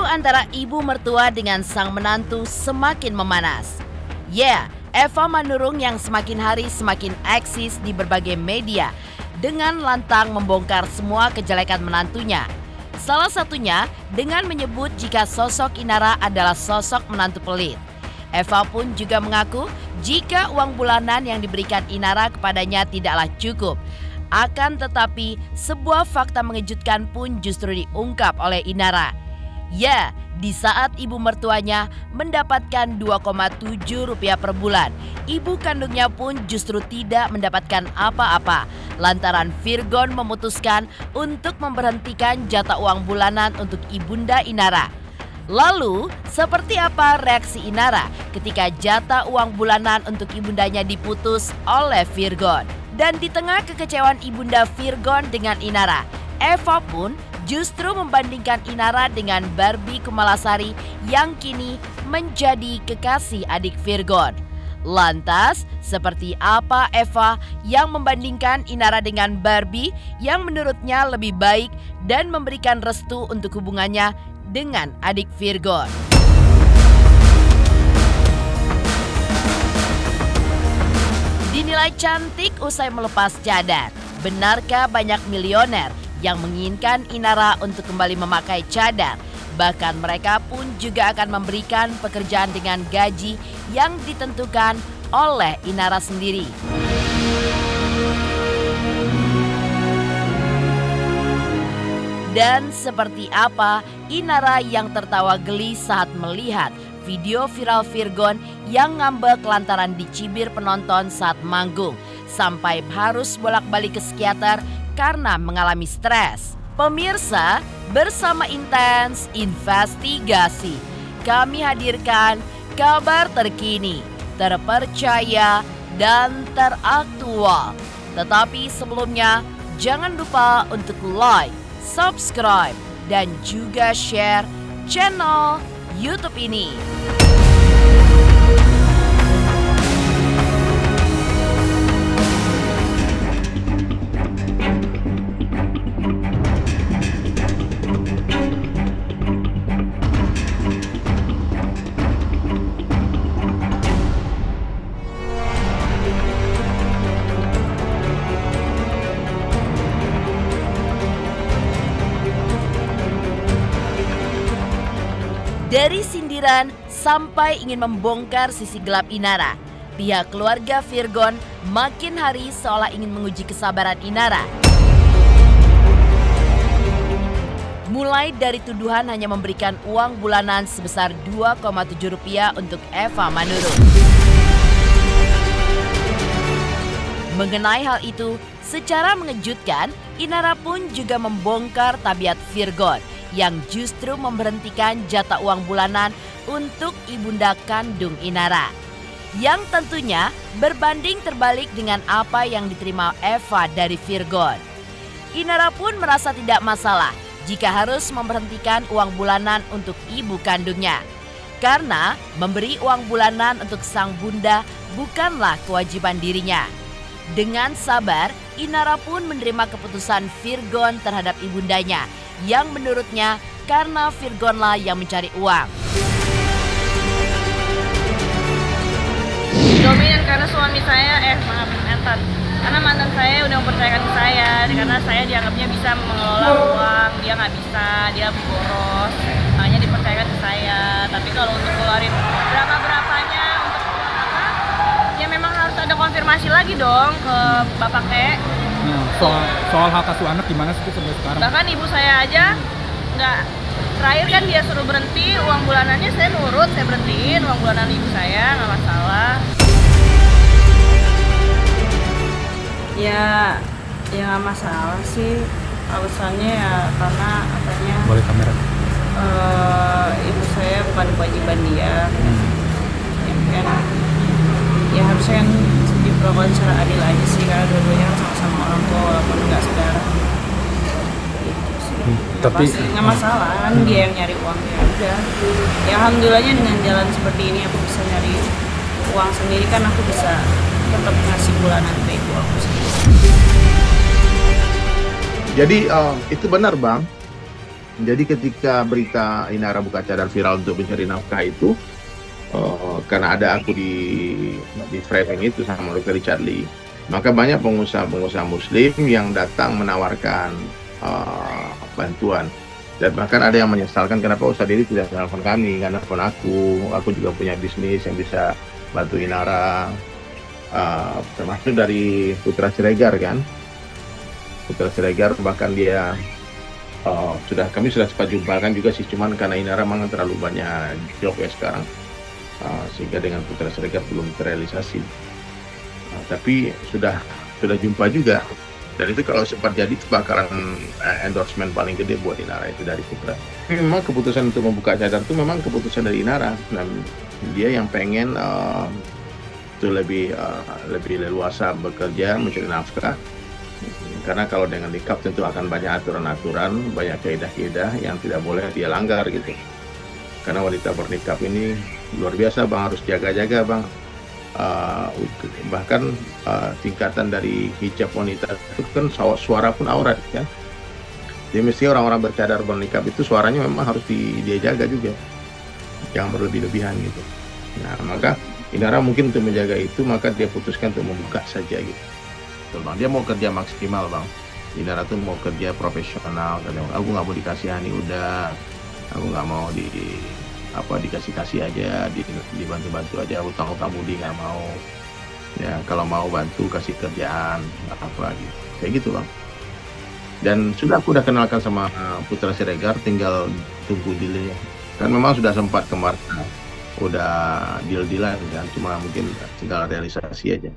antara ibu mertua dengan sang menantu semakin memanas. Eva Manurung yang semakin hari semakin eksis di berbagai media dengan lantang membongkar semua kejelekan menantunya. Salah satunya dengan menyebut jika sosok Inara adalah sosok menantu pelit. Eva pun juga mengaku jika uang bulanan yang diberikan Inara kepadanya tidaklah cukup. Akan tetapi sebuah fakta mengejutkan pun justru diungkap oleh Inara. Di saat ibu mertuanya mendapatkan Rp2,7 per bulan, ibu kandungnya pun justru tidak mendapatkan apa-apa lantaran Virgon memutuskan untuk memberhentikan jatah uang bulanan untuk ibunda Inara. Lalu, seperti apa reaksi Inara ketika jatah uang bulanan untuk ibundanya diputus oleh Virgon? Dan di tengah kekecewaan ibunda Virgon dengan Inara, Eva pun justru membandingkan Inara dengan Barbie Kumalasari yang kini menjadi kekasih adik Virgon. Lantas, seperti apa Eva yang membandingkan Inara dengan Barbie yang menurutnya lebih baik dan memberikan restu untuk hubungannya dengan adik Virgon? Dinilai cantik usai melepas cadar. Benarkah banyak milioner yang menginginkan Inara untuk kembali memakai cadar? Bahkan mereka pun juga akan memberikan pekerjaan dengan gaji yang ditentukan oleh Inara sendiri. Dan seperti apa Inara yang tertawa geli saat melihat video viral Virgon yang ngambek lantaran dicibir penonton saat manggung sampai harus bolak-balik ke psikiater karena mengalami stres. Pemirsa, bersama Intens Investigasi, kami hadirkan kabar terkini, terpercaya, dan teraktual. Tetapi sebelumnya, jangan lupa untuk like, subscribe, dan juga share channel YouTube ini. Dari sindiran sampai ingin membongkar sisi gelap Inara, pihak keluarga Virgon makin hari seolah ingin menguji kesabaran Inara. Mulai dari tuduhan hanya memberikan uang bulanan sebesar Rp2,7 untuk Eva Manurung. Mengenai hal itu, secara mengejutkan, Inara pun juga membongkar tabiat Virgon yang justru memberhentikan jatah uang bulanan untuk ibunda kandung Inara. Yang tentunya berbanding terbalik dengan apa yang diterima Eva dari Virgon. Inara pun merasa tidak masalah jika harus memberhentikan uang bulanan untuk ibu kandungnya. Karena memberi uang bulanan untuk sang bunda bukanlah kewajiban dirinya. Dengan sabar, Inara pun menerima keputusan Virgon terhadap ibundanya yang menurutnya karena Virgonlah yang mencari uang. Dominan karena suami saya, karena mantan saya udah mempercayakan ke saya, karena saya dianggapnya bisa mengelola uang, dia nggak bisa, dia boros, makanya dipercayakan ke saya. Tapi kalau untuk keluarin berapa-berapanya untuk apa, ya memang harus ada konfirmasi lagi dong ke Bapak Kek. Soal hak asuh anak gimana sih sampai sekarang? Bahkan ibu saya aja nggak, terakhir kan dia suruh berhenti uang bulanannya, saya nurut, saya berhentiin uang bulanan ibu saya, nggak masalah. Ya nggak masalah sih, alasannya ya karena katanya boleh kamera. Ibu saya bukan kewajiban dia, ya kan, ya harusnya kan diperlakukan secara adil aja sih, karena dua-duanya sama-sama orang tua walaupun nggak saudara. Tapi nggak masalah kan, dia yang nyari uangnya udah. Ya alhamdulillahnya dengan jalan seperti ini aku bisa nyari uang sendiri, kan aku bisa tetap ngasih bulanan ke ibu aku sendiri. Jadi itu benar Bang, Jadi ketika berita Inara buka cadar viral untuk mencari nafkah itu, karena ada aku di framing itu sama Dr. Richard Lee, maka banyak pengusaha-pengusaha Muslim yang datang menawarkan bantuan. Dan bahkan ada yang menyesalkan kenapa Ustadz ini tidak menelpon kami, nggak nelpon aku juga punya bisnis yang bisa bantu Inara, termasuk dari Putra Siregar kan. Putra Siregar bahkan dia kami sudah sempat jumpakan juga sih, cuman karena Inara memang terlalu banyak job ya sekarang, sehingga dengan Putra Siregar belum terrealisasi. Tapi sudah jumpa juga. Dan itu kalau sempat jadi itu bakalan endorsement paling gede buat Inara itu dari Putra. Tapi memang keputusan untuk membuka cadar itu memang keputusan dari Inara. Dan dia yang pengen itu lebih leluasa bekerja, mencari nafkah. Karena kalau dengan nikah tentu akan banyak aturan-aturan, banyak kaidah-kaidah yang tidak boleh dia langgar gitu. Karena wanita bernikah ini luar biasa Bang, harus jaga-jaga Bang. Bahkan tingkatan dari hijab wanita itu kan suara pun aurat kan. Jadi mesti orang-orang bercadar bernikah itu suaranya memang harus dia jaga juga, jangan berlebih-lebihan gitu. Nah maka Inara mungkin untuk menjaga itu maka dia putuskan untuk membuka saja gitu. Betul, Bang, dia mau kerja maksimal Bang. Inara tuh mau kerja profesional, aku nggak mau dikasihani udah, aku nggak mau dikasih aja, dibantu aja, utang budi nggak mau. Ya kalau mau bantu kasih kerjaan apa gitu, kayak gitu Bang. Dan aku udah kenalkan sama Putra Siregar, tinggal tunggu dealnya. Kan memang sudah sempat kemarin, udah deal-dealan kan, cuma mungkin tinggal realisasi aja.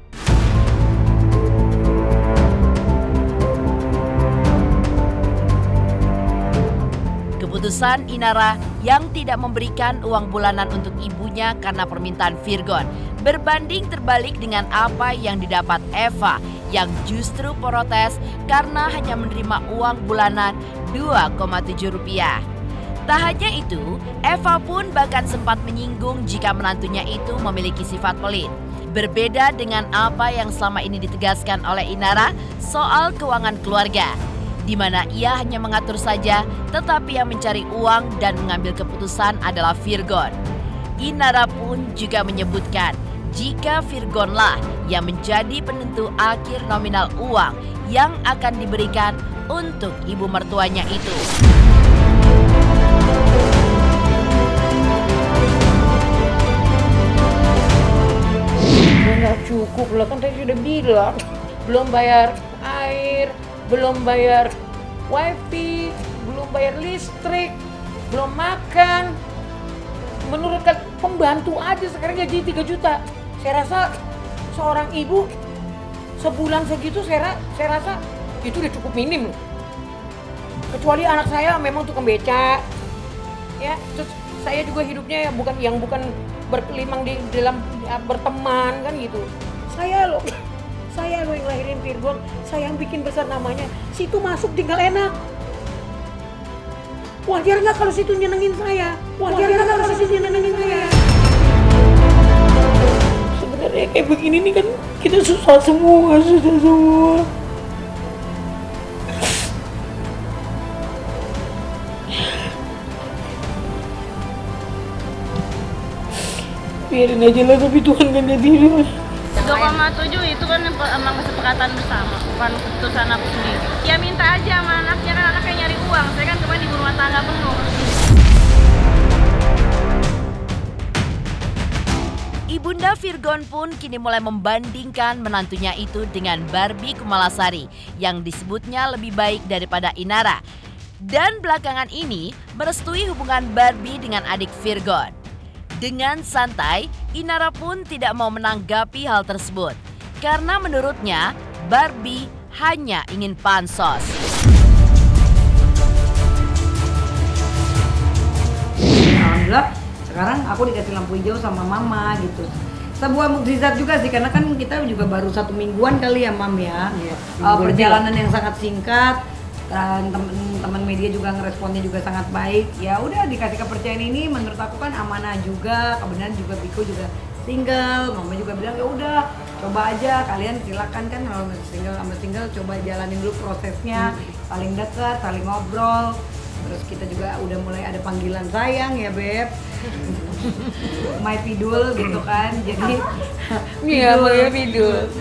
Keputusan Inara yang tidak memberikan uang bulanan untuk ibunya karena permintaan Virgon berbanding terbalik dengan apa yang didapat Eva yang justru protes karena hanya menerima uang bulanan Rp2,7. Tak hanya itu, Eva pun bahkan sempat menyinggung jika menantunya itu memiliki sifat pelit. Berbeda dengan apa yang selama ini ditegaskan oleh Inara soal keuangan keluarga, di mana ia hanya mengatur saja, tetapi yang mencari uang dan mengambil keputusan adalah Virgon. Inara pun juga menyebutkan jika Virgonlah yang menjadi penentu akhir nominal uang yang akan diberikan untuk ibu mertuanya itu. Nggak cukup lah, kan tadi sudah bilang belum bayar air, belum bayar wifi, belum bayar listrik, belum makan. Menurut pembantu aja sekarang gaji 3 juta. Saya rasa seorang ibu sebulan segitu saya rasa itu udah cukup minim loh. Kecuali anak saya memang tukang beca. Ya, terus saya juga hidupnya bukan berkelimang di dalam berteman kan gitu. Saya loh yang lahirin Virgon, saya yang bikin besar namanya. Situ masuk tinggal enak. Wajar nggak kalau situ nyenengin saya? Wajar nggak kalau situ nyenengin saya? Sebenarnya kayak begini nih kan kita susah semua. Biarin aja lah, tapi Tuhan kan jadiin. 2,7 itu kan emang kesepakatan bersama, bukan keputusan aku sendiri. Ya minta aja sama anaknya, kan anaknya nyari uang, saya kan cuma ibu rumah tangga penuh. Ibunda Virgon pun kini mulai membandingkan menantunya itu dengan Barbie Kumalasari yang disebutnya lebih baik daripada Inara. Dan belakangan ini merestui hubungan Barbie dengan adik Virgon. Dengan santai, Inara pun tidak mau menanggapi hal tersebut karena menurutnya Barbie hanya ingin pansos. Alhamdulillah sekarang aku dikasih lampu hijau sama mama gitu. Sebuah mukjizat juga sih, karena kan kita juga baru 1 mingguan kali ya Mam ya. Perjalanan yang sangat singkat. Dan teman-teman media juga ngeresponnya juga sangat baik. Ya udah, dikasih kepercayaan ini menurut aku kan amanah juga. Kebenaran juga Biko juga single, mama juga bilang ya udah coba aja, kalian silakan kan kalau single coba jalanin dulu prosesnya, saling dekat, saling ngobrol. Terus kita juga udah mulai ada panggilan sayang ya Beb. My Pidul gitu kan. Jadi Iya, Maya Pidul.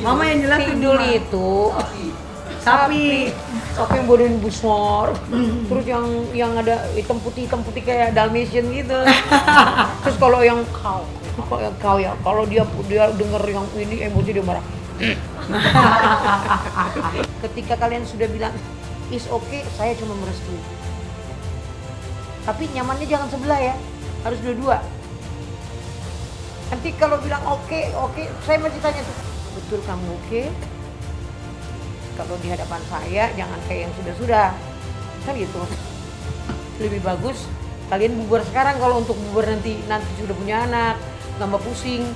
Mama yang jelas Pidul itu sapi. sapi yang badan besar, terus yang ada hitam putih kayak Dalmatian gitu. Terus kalau yang kau ya, kalau dia denger yang ini emosi dia marah. Ketika kalian sudah bilang is okay, saya cuma merestui. Tapi nyamannya jangan sebelah ya, harus dua-dua. Nanti kalau bilang oke, saya masih tanya tuh, betul kamu oke? Kalau di hadapan saya jangan kayak yang sudah-sudah, kan gitu. Lebih bagus kalian bubar sekarang kalau untuk bubar nanti sudah punya anak, nambah pusing,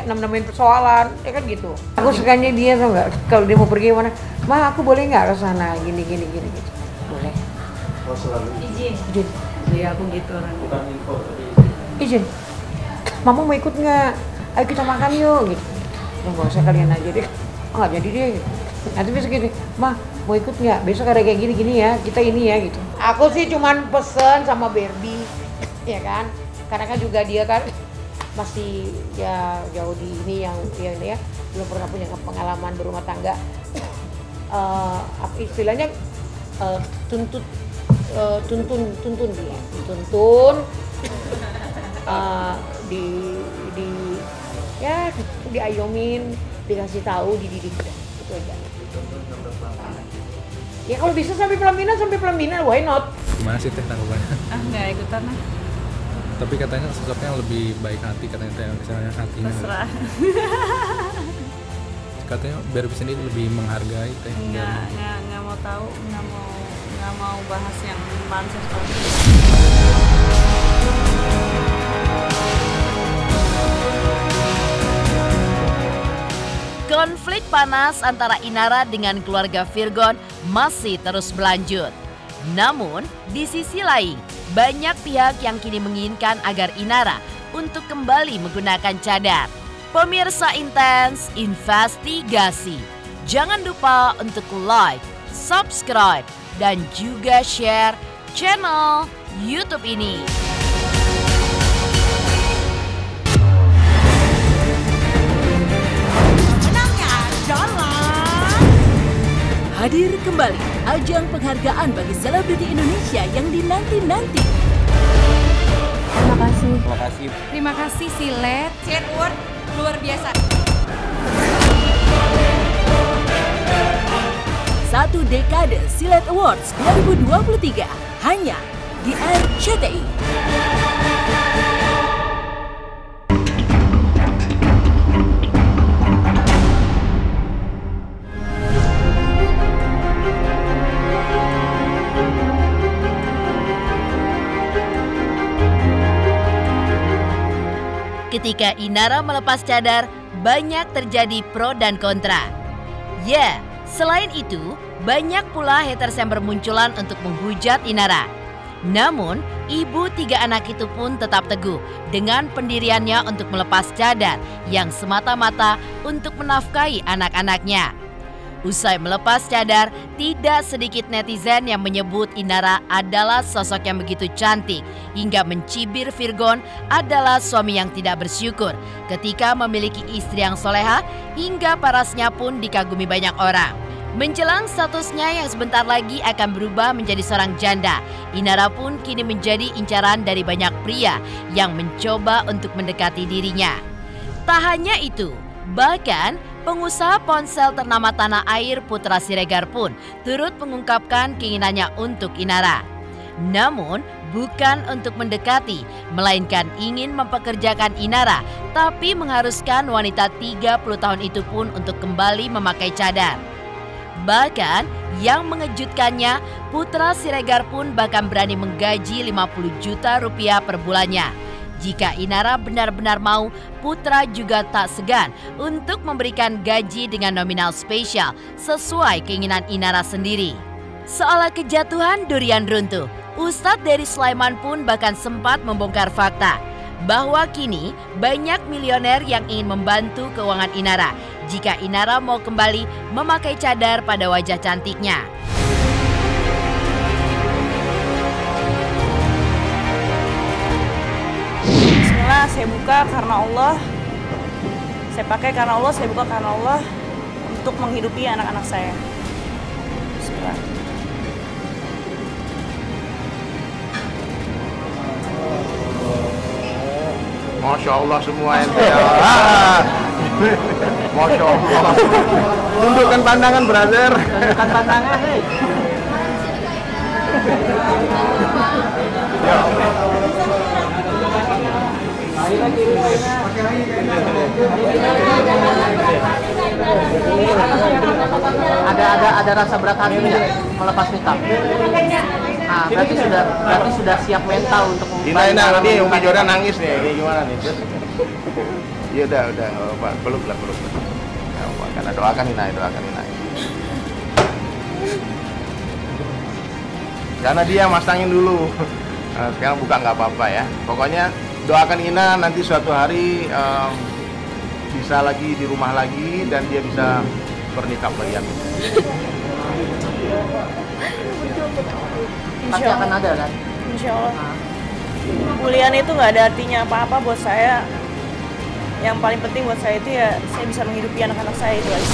namain persoalan, ya kan gitu. Aku sukanya dia tau nggak, kalau dia mau pergi mana, Ma aku boleh nggak ke sana, gini gitu. Boleh. Oh selalu Izin. Iya aku gitu orang. bukan info tadi. Izin. Mama mau ikut nggak? Ayo kita makan yuk gitu. Ya nggak usah kalian aja deh. Oh, nggak jadi deh. Nanti besok gini, Ma mau ikut nggak? Besok ada kayak gini ya, kita ini ya gitu. Aku sih cuman pesen sama Barbie, ya kan? Karena kan juga dia kan masih ya jauh di ini yang ya belum pernah punya pengalaman berumah tangga. Apa istilahnya tuntun dia, dituntun, diayomin, dikasih tahu, dididik udah itu aja. Ya kalau bisa sampai pelaminan, why not? Gimana sih Teh tanggapannya? Nggak ikutan lah. Tapi katanya sosoknya yang lebih baik hati, katanya Teh, misalnya hatinya. Terserah. Katanya Barbie sendiri lebih menghargai Teh. Nggak mau tahu, nggak mau bahas yang pansos banget. Konflik panas antara Inara dengan keluarga Virgon masih terus berlanjut. Namun, di sisi lain, banyak pihak yang kini menginginkan agar Inara untuk kembali menggunakan cadar. Pemirsa Intens Investigasi, jangan lupa untuk like, subscribe, dan juga share channel YouTube ini. Hadir kembali ajang penghargaan bagi selebriti Indonesia yang dinanti-nanti. Terima kasih. Terima kasih. Terima kasih Silet. Silet Award luar biasa. Satu dekade Silet Awards 2023 hanya di RCTI. Ketika Inara melepas cadar, banyak terjadi pro dan kontra. Ya, selain itu, banyak pula haters yang bermunculan untuk menghujat Inara. Namun, ibu 3 anak itu pun tetap teguh dengan pendiriannya untuk melepas cadar yang semata-mata untuk menafkahi anak-anaknya. Usai melepas cadar, tidak sedikit netizen yang menyebut Inara adalah sosok yang begitu cantik hingga mencibir Virgon adalah suami yang tidak bersyukur ketika memiliki istri yang soleha hingga parasnya pun dikagumi banyak orang. Menjelang statusnya yang sebentar lagi akan berubah menjadi seorang janda, Inara pun kini menjadi incaran dari banyak pria yang mencoba untuk mendekati dirinya. Tak hanya itu, bahkan pengusaha ponsel ternama tanah air Putra Siregar pun turut mengungkapkan keinginannya untuk Inara. Namun, bukan untuk mendekati, melainkan ingin mempekerjakan Inara, tapi mengharuskan wanita 30 tahun itu pun untuk kembali memakai cadar. Bahkan, yang mengejutkannya, Putra Siregar pun bahkan berani menggaji 50 juta rupiah per bulannya. Jika Inara benar-benar mau, Putra juga tak segan untuk memberikan gaji dengan nominal spesial sesuai keinginan Inara sendiri. Seolah kejatuhan durian runtuh, Ustadz dari Sulaiman pun bahkan sempat membongkar fakta bahwa kini banyak milioner yang ingin membantu keuangan Inara jika Inara mau kembali memakai cadar pada wajah cantiknya. Pokoknya saya buka karena Allah, saya pakai karena Allah, saya buka karena Allah untuk menghidupi anak-anak saya. Bismillah. Masya Allah semua ente. Masya Allah. Tundukkan pandangan, brother. Tundukkan pandangan, hei. Ada rasa berat hati nggak melepas nikah? Nah, berarti sudah siap mental untuk Ini Umi Jordan nangis nih, ini gimana nih? Iya udah, nggak apa-apa, peluk. Karena doakan Inai. Karena dia masangin dulu. Nah, sekarang buka nggak apa-apa ya. Pokoknya doakan Ina nanti suatu hari bisa lagi di rumah lagi dan dia bisa bernikah lagi. Pasti akan ada kan? Insya Allah. Kuliah itu nggak ada artinya apa-apa buat saya. Yang paling penting buat saya itu ya saya bisa menghidupi anak-anak saya itu aja.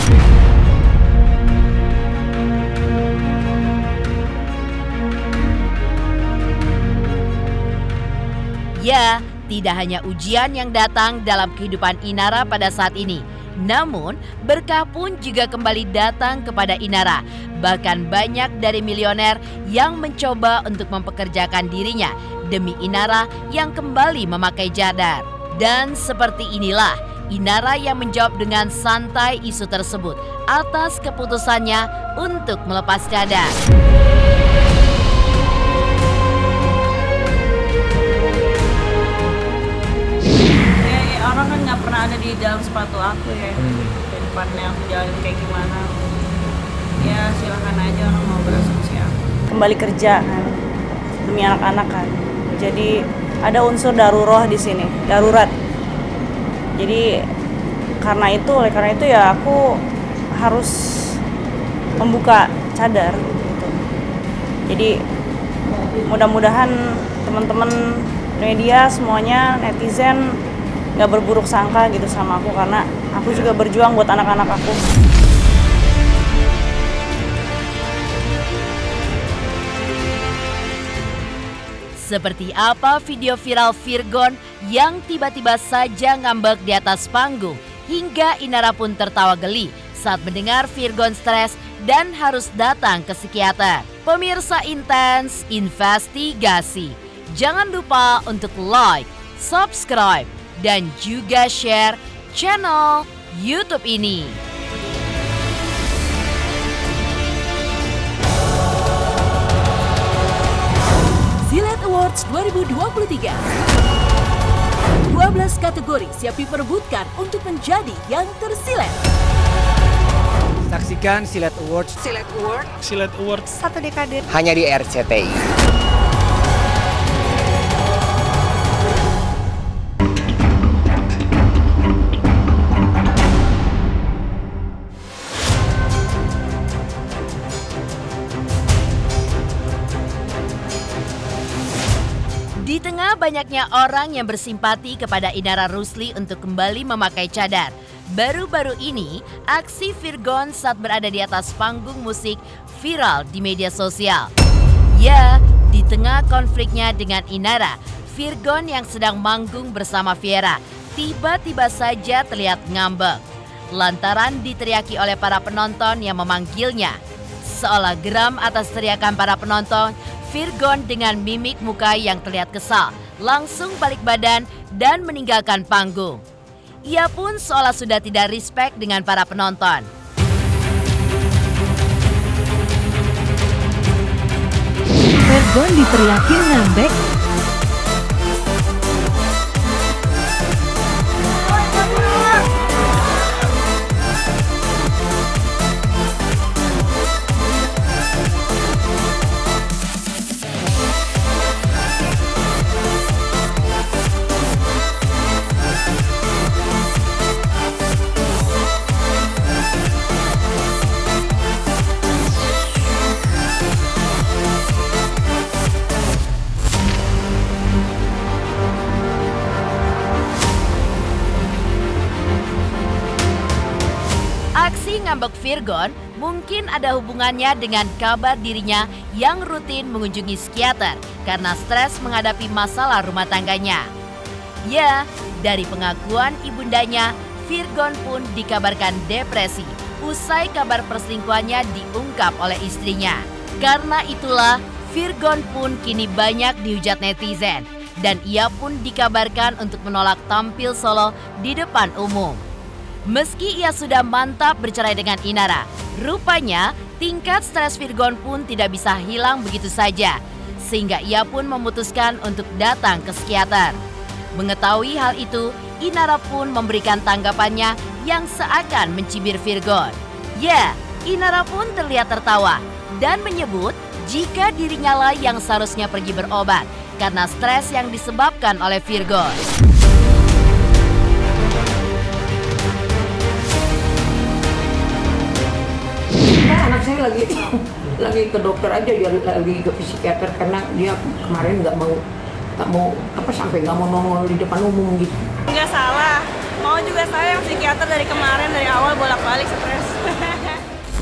Ya, tidak hanya ujian yang datang dalam kehidupan Inara pada saat ini. Namun, berkah pun juga kembali datang kepada Inara. Bahkan banyak dari milioner yang mencoba untuk mempekerjakan dirinya demi Inara yang kembali memakai cadar. Dan seperti inilah Inara yang menjawab dengan santai isu tersebut atas keputusannya untuk melepas cadar. Orang kan nggak pernah ada di dalam sepatu aku ya, ke depannya aku jalan kayak gimana. Ya silakan aja orang mau berasumsi apa. Kembali kerja kan, demi anak-anak kan. Jadi ada unsur darurat di sini, darurat. Jadi oleh karena itu ya aku harus membuka cadar gitu. Jadi mudah-mudahan teman-teman media semuanya, netizen nggak berburuk sangka gitu sama aku, karena aku juga berjuang buat anak-anak aku. Seperti apa video viral Virgon yang tiba-tiba saja ngambek di atas panggung hingga Inara pun tertawa geli saat mendengar Virgon stres dan harus datang ke psikiater. Pemirsa Intens Investigasi, jangan lupa untuk like, subscribe, dan juga share channel YouTube ini. Silet Awards 2023. 12 kategori siap diperebutkan untuk menjadi yang tersilet. Saksikan Silet Awards. Silet Awards 1 dekade Hanya di RCTI. Di tengah banyaknya orang yang bersimpati kepada Inara Rusli untuk kembali memakai cadar, baru-baru ini aksi Virgon saat berada di atas panggung musik viral di media sosial. Ya, di tengah konfliknya dengan Inara, Virgon yang sedang manggung bersama Viera tiba-tiba saja terlihat ngambek lantaran diteriaki oleh para penonton yang memanggilnya. Seolah geram atas teriakan para penonton, Virgon dengan mimik muka yang terlihat kesal langsung balik badan dan meninggalkan panggung. Ia pun seolah sudah tidak respect dengan para penonton. Virgon diteriakin ngambek. Hobi ngambek Virgon mungkin ada hubungannya dengan kabar dirinya yang rutin mengunjungi psikiater karena stres menghadapi masalah rumah tangganya. Ya, dari pengakuan ibundanya, Virgon pun dikabarkan depresi usai kabar perselingkuhannya diungkap oleh istrinya. Karena itulah, Virgon pun kini banyak dihujat netizen dan ia pun dikabarkan untuk menolak tampil solo di depan umum. Meski ia sudah mantap bercerai dengan Inara, rupanya tingkat stres Virgon pun tidak bisa hilang begitu saja, sehingga ia pun memutuskan untuk datang ke psikiater. Mengetahui hal itu, Inara pun memberikan tanggapannya yang seakan mencibir Virgon. Ya, Inara pun terlihat tertawa dan menyebut jika dirinya lah yang seharusnya pergi berobat karena stres yang disebabkan oleh Virgon. Anak saya lagi ke dokter aja, dia lagi ke psikiater karena dia kemarin nggak mau sampai nggak mau nongol di depan umum gitu. Nggak salah, mau juga saya yang psikiater dari kemarin, dari awal bolak-balik stres.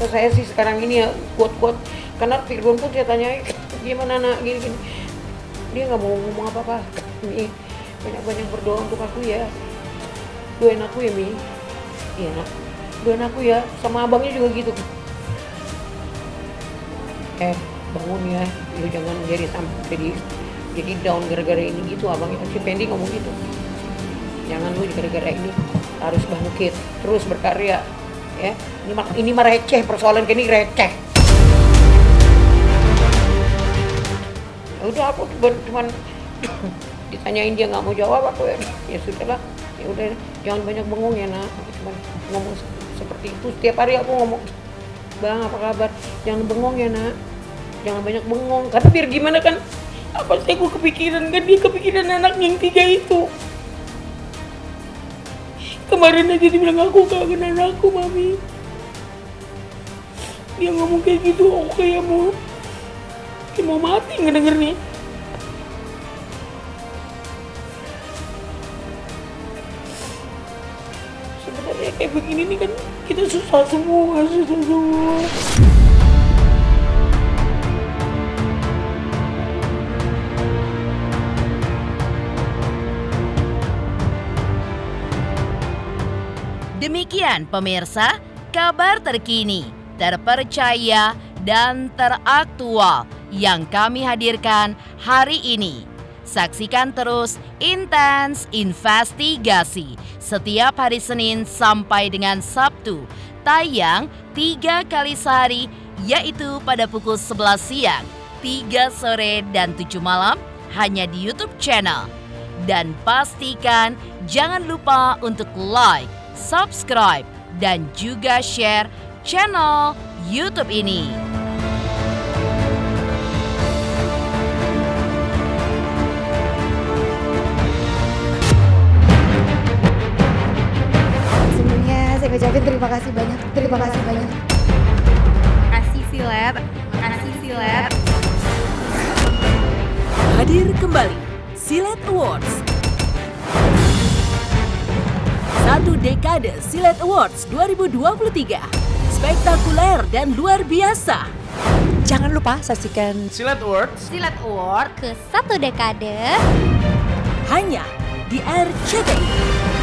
Saya sih sekarang ini ya kuat-kuat karena Virgon pun saya tanya gimana nak gini-gini, dia nggak mau ngomong apa-apa. Mi, banyak-banyak berdoa untuk aku ya, doain aku ya Mi. Iya nak, doain aku ya, sama abangnya juga gitu. Bangun ya, lu jangan jadi down gara-gara ini gitu, abangnya si Pendi ngomong gitu. Jangan lu gara-gara ini harus bangkit, terus berkarya. Ya, ini mah receh, persoalan ini receh. Ya udah aku cuman ditanyain dia nggak mau jawab, aku ya sudahlah, ya udah jangan banyak bengong ya nak. Cuman ngomong seperti itu setiap hari aku ngomong, Bang apa kabar? Jangan bengong ya nak, jangan banyak bengong. Karena biar gimana kan, apa sih aku kepikiran kan, dia kepikiran anak yang 3 itu. Kemarin aja dia bilang aku kangen anakku mami. Dia ngomong kayak gitu, aku kayak mau mati ngedengernya. Sebenarnya kayak begini nih kan kita susah semua. Demikian pemirsa, kabar terkini, terpercaya, dan teraktual yang kami hadirkan hari ini. Saksikan terus Intens Investigasi setiap hari Senin sampai dengan Sabtu, tayang 3 kali sehari, yaitu pada pukul 11 siang, 3 sore, dan 7 malam, hanya di YouTube channel. Dan pastikan jangan lupa untuk like, subscribe, dan juga share channel YouTube ini. Sebelumnya saya ucapin terima kasih banyak. Makasih Silet. Hadir kembali Silet Awards. 1 dekade Silet Awards 2023. Spektakuler dan luar biasa. Jangan lupa saksikan Silet Awards Ke 1 dekade hanya di RCTI.